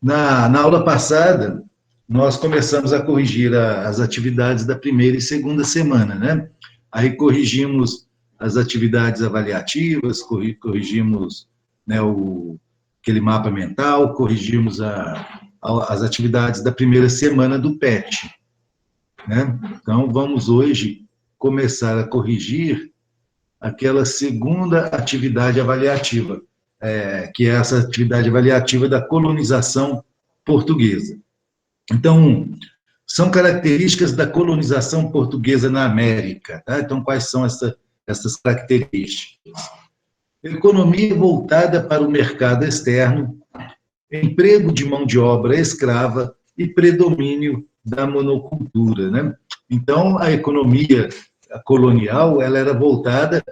Na aula passada, nós começamos a corrigir as atividades da primeira e segunda semana, né? Aí corrigimos as atividades avaliativas, corrigimos, né, aquele mapa mental, corrigimos as atividades da primeira semana do PET, né? Então, vamos hoje começar a corrigir aquela segunda atividade avaliativa, que é essa atividade avaliativa da colonização portuguesa. Então, são características da colonização portuguesa na América. Tá? Então, quais são essas características? Economia voltada para o mercado externo, emprego de mão de obra escrava e predomínio da monocultura. Né? Então, a economia colonial ela era voltada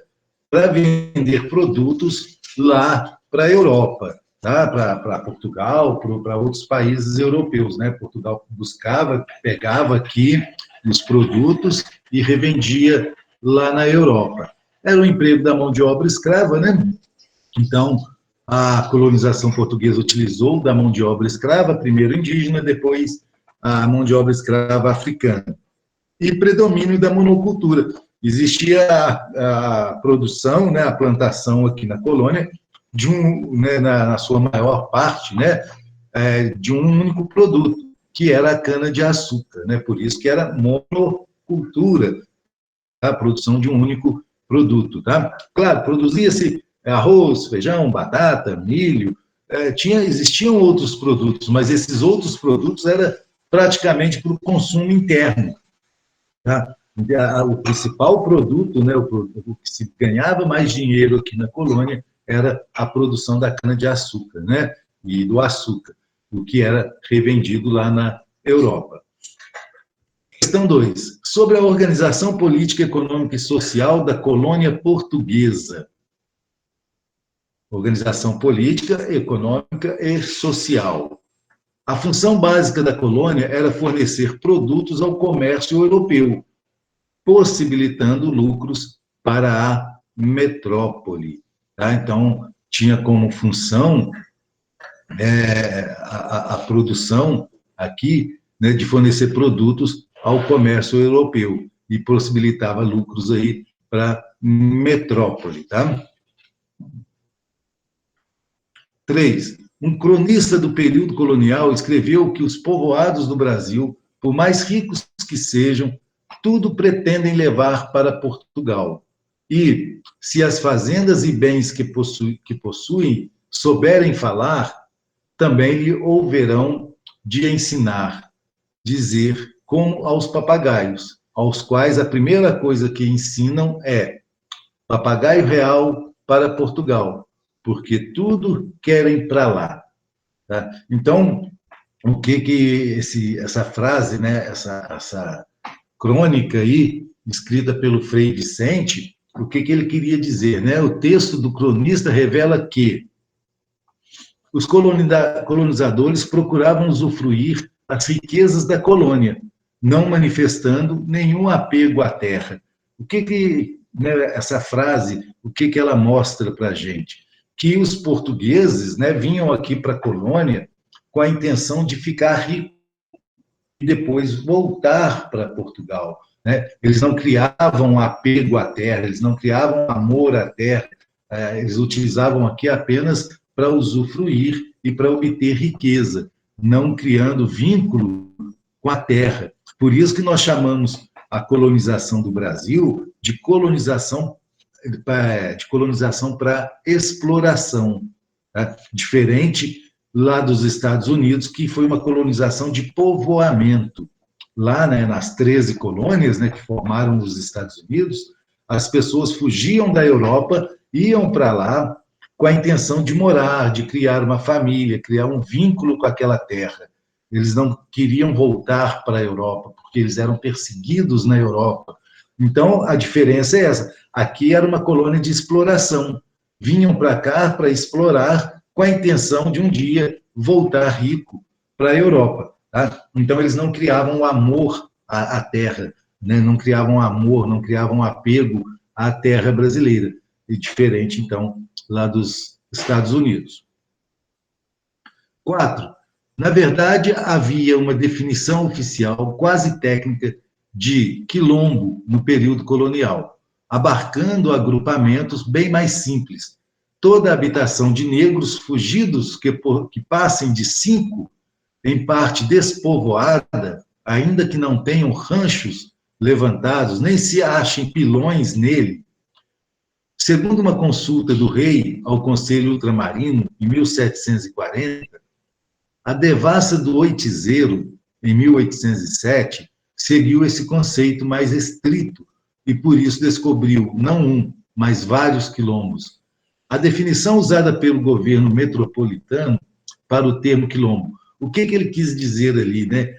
para vender produtos lá para a Europa, tá? Para Portugal, para outros países europeus. Né? Portugal pegava aqui os produtos e revendia lá na Europa. Era o emprego da mão de obra escrava, né? Então, a colonização portuguesa utilizou da mão de obra escrava, primeiro indígena, depois a mão de obra escrava africana. E predomínio da monocultura. Existia a produção, né, a plantação aqui na colônia, né, na sua maior parte, né, de um único produto, que era a cana-de-açúcar. Né, por isso que era monocultura, tá, a produção de um único produto. Tá? Claro, produzia-se arroz, feijão, batata, milho, existiam outros produtos, mas esses outros produtos eram praticamente para o consumo interno. Tá? O principal produto, né, o que se ganhava mais dinheiro aqui na colônia, era a produção da cana-de-açúcar, né, e do açúcar, o que era revendido lá na Europa. Questão 2. Sobre a organização política, econômica e social da colônia portuguesa. Organização política, econômica e social. A função básica da colônia era fornecer produtos ao comércio europeu, possibilitando lucros para a metrópole. Tá? Então, tinha como função a produção aqui, né, de fornecer produtos ao comércio europeu e possibilitava lucros aí para a metrópole. Tá? 3. Um cronista do período colonial escreveu que os povoados do Brasil, por mais ricos que sejam, tudo pretendem levar para Portugal. E, se as fazendas e bens que possuem souberem falar, também lhe ouverão de ensinar, dizer como aos papagaios, aos quais a primeira coisa que ensinam é papagaio real para Portugal, porque tudo querem para lá. Tá? Então, o que essa frase, né, essa crônica aí, escrita pelo Frei Vicente, o que ele queria dizer? Né? O texto do cronista revela que os colonizadores procuravam usufruir as riquezas da colônia, não manifestando nenhum apego à terra. O né, essa frase, o que ela mostra para a gente? Que os portugueses, né, vinham aqui para a colônia com a intenção de ficar ricos e depois voltar para Portugal. Né? Eles não criavam apego à terra, eles não criavam amor à terra, eles utilizavam aqui apenas para usufruir e para obter riqueza, não criando vínculo com a terra. Por isso que nós chamamos a colonização do Brasil de colonização para exploração, tá? Diferente lá dos Estados Unidos, que foi uma colonização de povoamento. Lá, né, nas 13 colônias, né, que formaram os Estados Unidos, as pessoas fugiam da Europa, iam para lá com a intenção de morar, de criar uma família, criar um vínculo com aquela terra. Eles não queriam voltar para a Europa, porque eles eram perseguidos na Europa. Então, a diferença é essa. Aqui era uma colônia de exploração. Vinham para cá para explorar com a intenção de um dia voltar rico para a Europa. Tá? Então, eles não criavam amor à terra, né? Não criavam amor, não criavam apego à terra brasileira. E diferente, então, lá dos Estados Unidos. 4. Na verdade, havia uma definição oficial, quase técnica, de quilombo no período colonial, abarcando agrupamentos bem mais simples. Toda a habitação de negros fugidos que passem de 5, em parte despovoada, ainda que não tenham ranchos levantados, nem se achem pilões nele. Segundo uma consulta do rei ao Conselho Ultramarino, em 1740, a devassa do Oitizeiro, em 1807, seguiu esse conceito mais estrito e, por isso, descobriu não um, mas vários quilombos. A definição usada pelo governo metropolitano para o termo quilombo, o que ele quis dizer ali, né?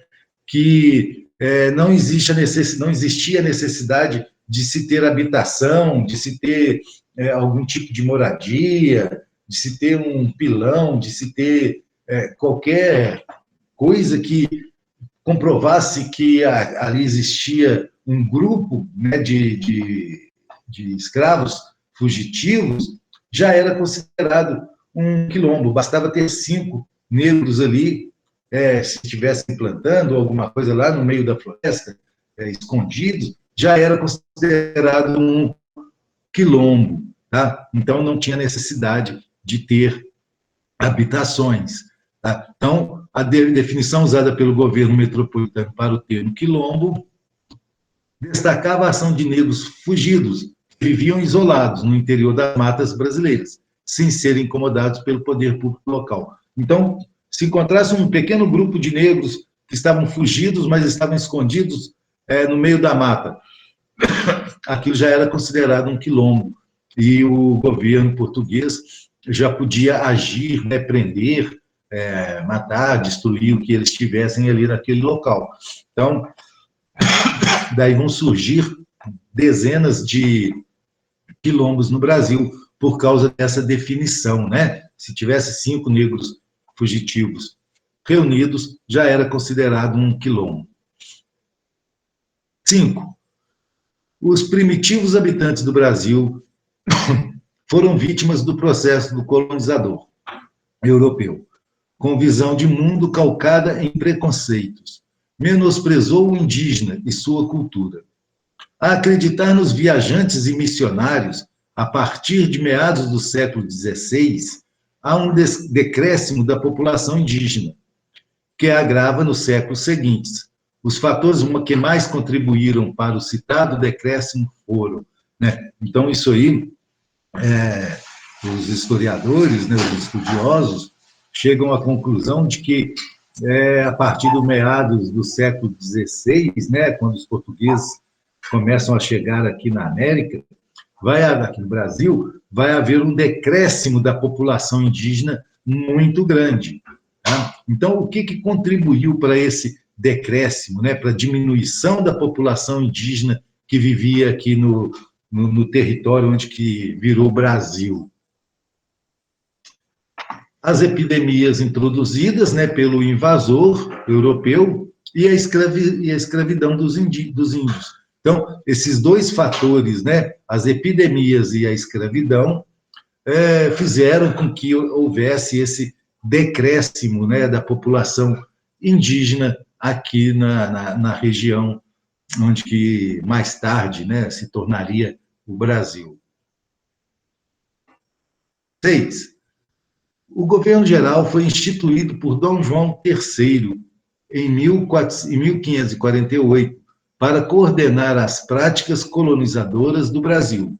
Que não existia necessidade de se ter habitação, de se ter algum tipo de moradia, de se ter um pilão, de se ter qualquer coisa que comprovasse que ali existia um grupo, né, de escravos fugitivos, já era considerado um quilombo. Bastava ter 5 negros ali, se estivessem plantando alguma coisa lá no meio da floresta, escondidos, já era considerado um quilombo. Tá? Então, não tinha necessidade de ter habitações. Tá? Então, a definição usada pelo governo metropolitano para o termo quilombo destacava a ação de negros fugidos, que viviam isolados no interior das matas brasileiras, sem serem incomodados pelo poder público local. Então, se encontrasse um pequeno grupo de negros que estavam fugidos, mas estavam escondidos no meio da mata, aquilo já era considerado um quilombo, e o governo português já podia agir, né, prender, matar, destruir o que eles tivessem ali naquele local. Então, daí vão surgir dezenas de quilombos no Brasil por causa dessa definição, né? Se tivesse 5 negros fugitivos reunidos, já era considerado um quilombo. 5. Os primitivos habitantes do Brasil foram vítimas do processo do colonizador europeu, com visão de mundo calcada em preconceitos. Menosprezou o indígena e sua cultura. A acreditar nos viajantes e missionários, a partir de meados do século XVI, há um decréscimo da população indígena, que agrava nos séculos seguintes. Os fatores que mais contribuíram para o citado decréscimo foram, né? Então, isso aí, os historiadores, né, os estudiosos, chegam à conclusão de que, a partir do meados do século XVI, né, quando os portugueses começam a chegar aqui na América, aqui no Brasil, vai haver um decréscimo da população indígena muito grande. Tá? Então, o que contribuiu para esse decréscimo, né, para a diminuição da população indígena que vivia aqui no território onde que virou Brasil? As epidemias introduzidas, né, pelo invasor europeu e a escravidão dos índios. Então, esses 2 fatores, né, as epidemias e a escravidão, fizeram com que houvesse esse decréscimo, né, da população indígena aqui na região onde que mais tarde, né, se tornaria o Brasil. 6. O governo geral foi instituído por Dom João III em 1548 para coordenar as práticas colonizadoras do Brasil.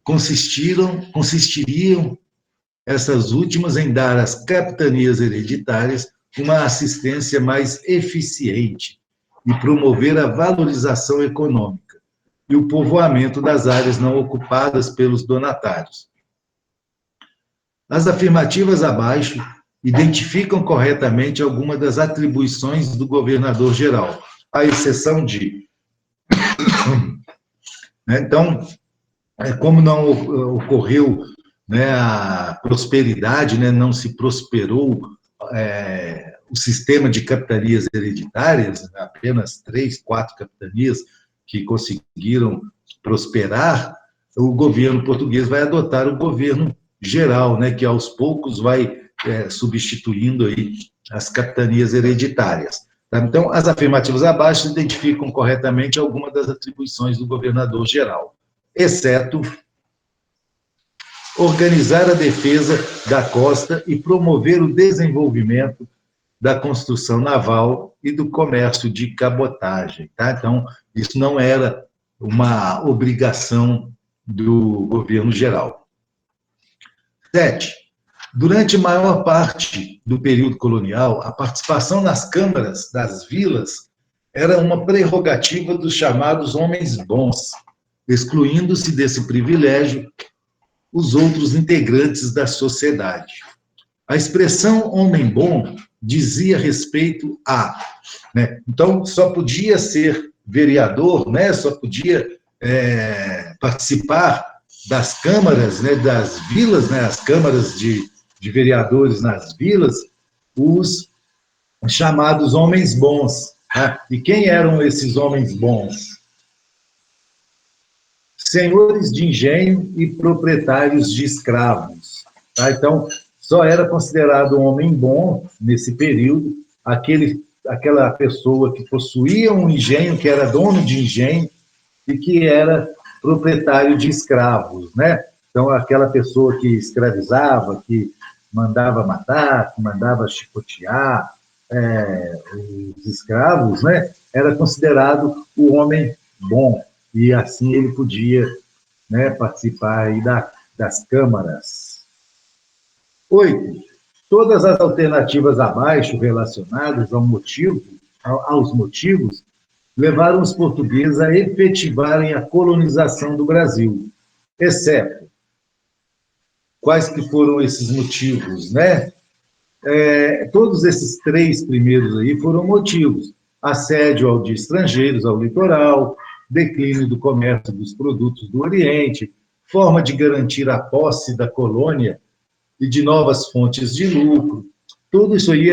Consistiriam essas últimas em dar às capitanias hereditárias uma assistência mais eficiente e promover a valorização econômica e o povoamento das áreas não ocupadas pelos donatários. As afirmativas abaixo identificam corretamente algumas das atribuições do governador-geral, à exceção de... Então, como não ocorreu, né, a prosperidade, né, não se prosperou o sistema de capitanias hereditárias, apenas 3, 4 capitanias que conseguiram prosperar, o governo português vai adotar o governo geral, né, que aos poucos vai substituindo aí as capitanias hereditárias. Tá? Então, as afirmativas abaixo identificam corretamente algumas das atribuições do governador-geral, exceto organizar a defesa da costa e promover o desenvolvimento da construção naval e do comércio de cabotagem. Tá? Então, isso não era uma obrigação do governo geral. 7. Durante a maior parte do período colonial, a participação nas câmaras das vilas era uma prerrogativa dos chamados homens bons, excluindo-se desse privilégio os outros integrantes da sociedade. A expressão homem bom dizia respeito a... Né? Então, só podia ser vereador, né? Só podia participar das câmaras, né? Das vilas, né? As câmaras de vereadores nas vilas, os chamados homens bons. Tá? E quem eram esses homens bons? Senhores de engenho e proprietários de escravos. Tá? Então, só era considerado um homem bom, nesse período, aquela pessoa que possuía um engenho, que era dono de engenho e que era proprietário de escravos, né? Então, aquela pessoa que escravizava, que mandava matar, que mandava chicotear os escravos, né? Era considerado o homem bom, e assim ele podia, né, participar aí das câmaras. 8. Todas as alternativas abaixo relacionadas aos motivos levaram os portugueses a efetivarem a colonização do Brasil, exceto quais que foram esses motivos, né? Todos esses 3 primeiros aí foram motivos: assédio de estrangeiros ao litoral, declínio do comércio dos produtos do Oriente, forma de garantir a posse da colônia e de novas fontes de lucro. Tudo isso aí,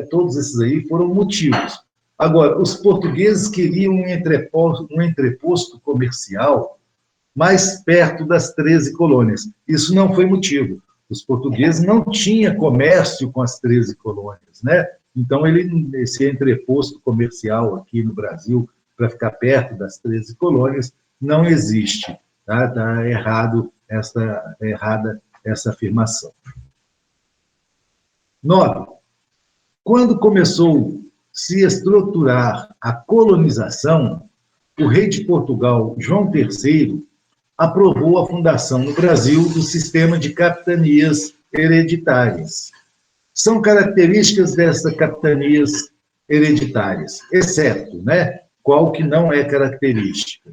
todos esses aí foram motivos. Agora, os portugueses queriam um entreposto comercial mais perto das 13 colônias. Isso não foi motivo. Os portugueses não tinham comércio com as 13 colônias, né? Então, esse entreposto comercial aqui no Brasil, para ficar perto das 13 colônias, não existe. Tá? Está errada essa afirmação. 9. Quando começou a se estruturar a colonização, o rei de Portugal, João III, aprovou a fundação no Brasil do sistema de capitanias hereditárias. São características dessas capitanias hereditárias, exceto, né, qual que não é característica.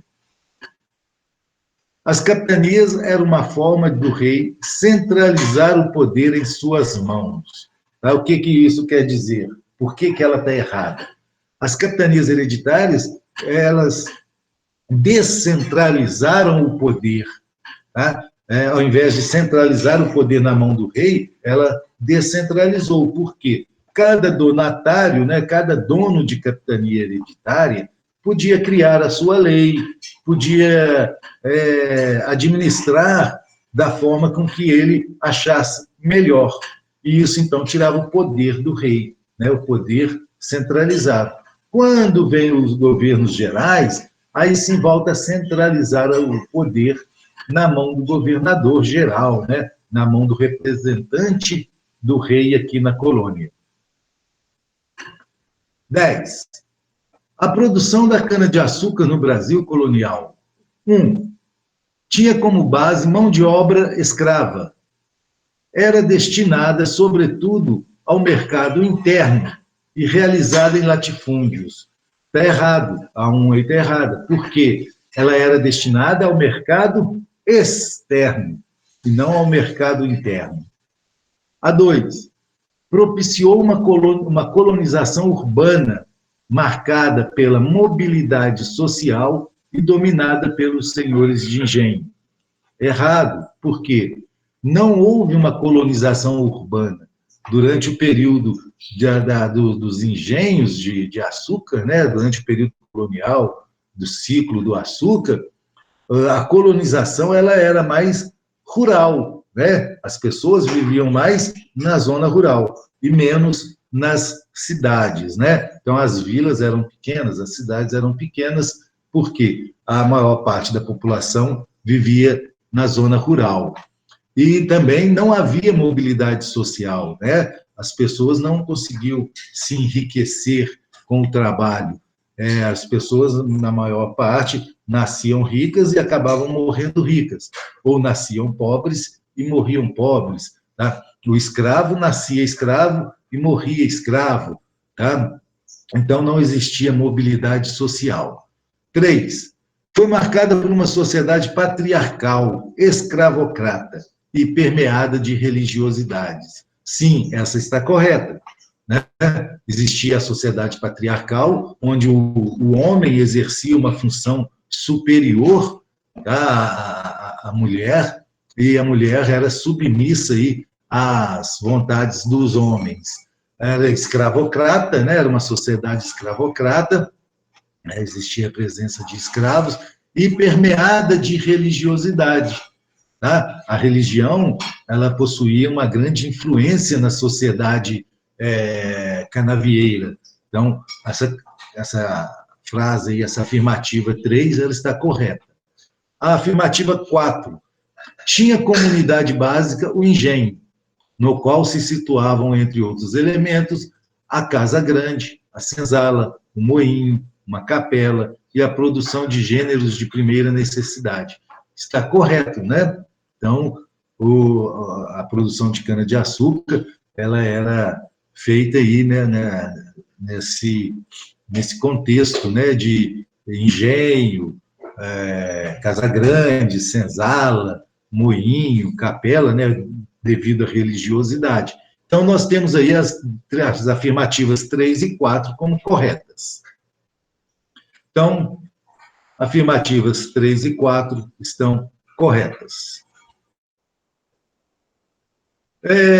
As capitanias eram uma forma do rei centralizar o poder em suas mãos. Tá? O que isso quer dizer? Por que ela está errada? As capitanias hereditárias, elas descentralizaram o poder. Tá? Ao invés de centralizar o poder na mão do rei, ela descentralizou. Por quê? Cada donatário, né, cada dono de capitania hereditária, podia criar a sua lei, podia administrar da forma com que ele achasse melhor. E isso, então, tirava o poder do rei, né, o poder centralizado. Quando vem os governos gerais, aí sim volta a centralizar o poder na mão do governador geral, né, na mão do representante do rei aqui na colônia. 10. A produção da cana-de-açúcar no Brasil colonial. 1. Tinha como base mão de obra escrava. Era destinada, sobretudo, ao mercado interno e realizada em latifúndios. Está errado, a 1 aí está errada. Por quê? Ela era destinada ao mercado externo e não ao mercado interno. A 2. Propiciou uma colonização urbana marcada pela mobilidade social e dominada pelos senhores de engenho. Errado, por quê? Não houve uma colonização urbana. Durante o período dos engenhos de açúcar, né, durante o período colonial, do ciclo do açúcar, a colonização ela era mais rural, né? As pessoas viviam mais na zona rural e menos nas cidades, né? Então, as vilas eram pequenas, as cidades eram pequenas, porque a maior parte da população vivia na zona rural. E também não havia mobilidade social, né? As pessoas não conseguiam se enriquecer com o trabalho. As pessoas, na maior parte, nasciam ricas e acabavam morrendo ricas, ou nasciam pobres e morriam pobres. Tá? O escravo nascia escravo e morria escravo. Tá? Então, não existia mobilidade social. 3. Foi marcada por uma sociedade patriarcal, escravocrata e permeada de religiosidades. Sim, essa está correta. Né? Existia a sociedade patriarcal, onde o homem exercia uma função superior, tá, à mulher, e a mulher era submissa aí às vontades dos homens. Era escravocrata, né? Era uma sociedade escravocrata, né? Existia a presença de escravos, e permeada de religiosidade. Tá? A religião, ela possuía uma grande influência na sociedade canavieira. Então, essa frase aí, essa afirmativa 3, ela está correta. A afirmativa 4, tinha como unidade básica o engenho, no qual se situavam, entre outros elementos, a casa grande, a senzala, o moinho, uma capela e a produção de gêneros de primeira necessidade. Está correto, né? Então, a produção de cana-de-açúcar, ela era feita aí, né, nesse contexto, né, de engenho, casa grande, senzala, moinho, capela, né, devido à religiosidade. Então, nós temos aí as afirmativas 3 e 4 como corretas. Então, afirmativas 3 e 4 estão corretas.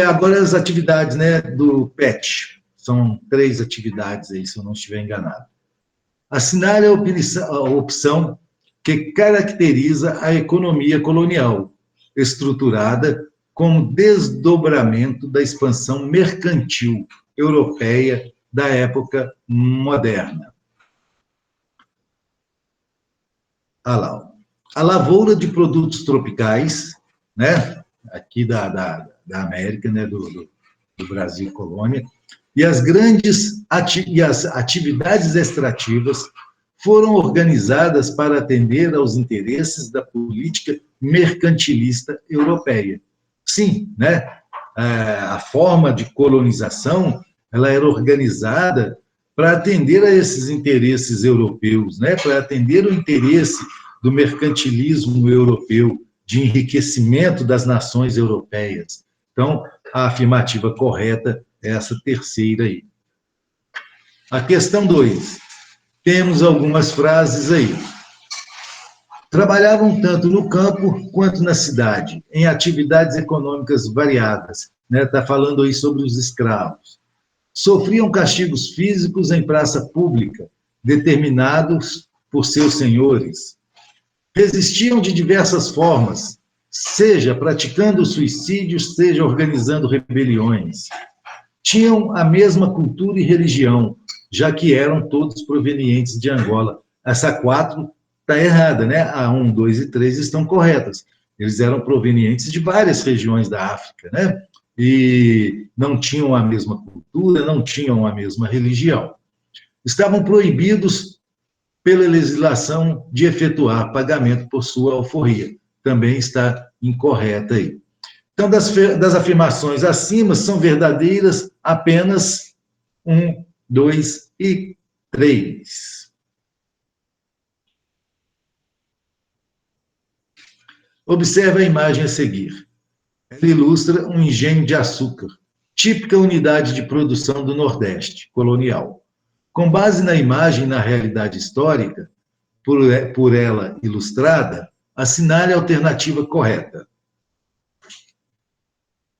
Agora, as atividades, né, do PET. São 3 atividades aí, se eu não estiver enganado. Assinale a opção que caracteriza a economia colonial, estruturada como desdobramento da expansão mercantil europeia da época moderna. A lavoura de produtos tropicais, né, aqui da América, né, do Brasil colônia, e as atividades extrativas foram organizadas para atender aos interesses da política mercantilista europeia. Sim, né, a forma de colonização, ela era organizada para atender a esses interesses europeus, né, para atender o interesse do mercantilismo europeu, de enriquecimento das nações europeias. Então, a afirmativa correta é essa terceira aí. A questão 2. Temos algumas frases aí. Trabalhavam tanto no campo quanto na cidade, em atividades econômicas variadas. Está falando aí sobre os escravos. Sofriam castigos físicos em praça pública, determinados por seus senhores. Resistiam de diversas formas, seja praticando suicídios, seja organizando rebeliões. Tinham a mesma cultura e religião, já que eram todos provenientes de Angola. Essa 4 está errada, né? A 1, 2 e 3 estão corretas. Eles eram provenientes de várias regiões da África, né? E não tinham a mesma cultura, não tinham a mesma religião. Estavam proibidos pela legislação de efetuar pagamento por sua alforria. Também está incorreta aí. Então, das afirmações acima, são verdadeiras apenas 1, 2 e 3. Observe a imagem a seguir. Ela ilustra um engenho de açúcar, típica unidade de produção do Nordeste colonial. Com base na imagem e na realidade histórica, por ela ilustrada, assinale a alternativa correta.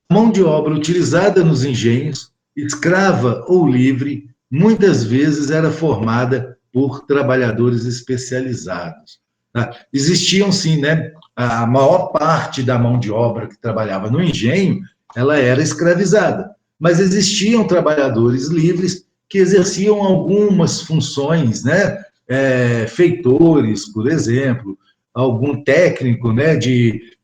A mão de obra utilizada nos engenhos, escrava ou livre, muitas vezes era formada por trabalhadores especializados. Tá? Existiam, sim, né, a maior parte da mão de obra que trabalhava no engenho, ela era escravizada. Mas existiam trabalhadores livres que exerciam algumas funções, né? Feitores, por exemplo, algum técnico, né? De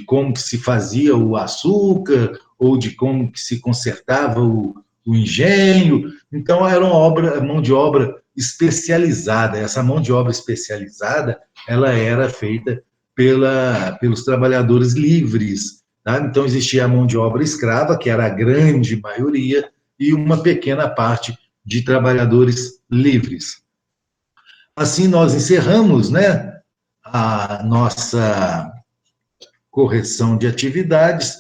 como que se fazia o açúcar, ou de como que se consertava o engenho. Então, era mão de obra especializada. Essa mão de obra especializada, ela era feita pelos trabalhadores livres. Tá? Então, existia a mão de obra escrava, que era a grande maioria, e uma pequena parte de trabalhadores livres. Assim, nós encerramos, né, a nossa correção de atividades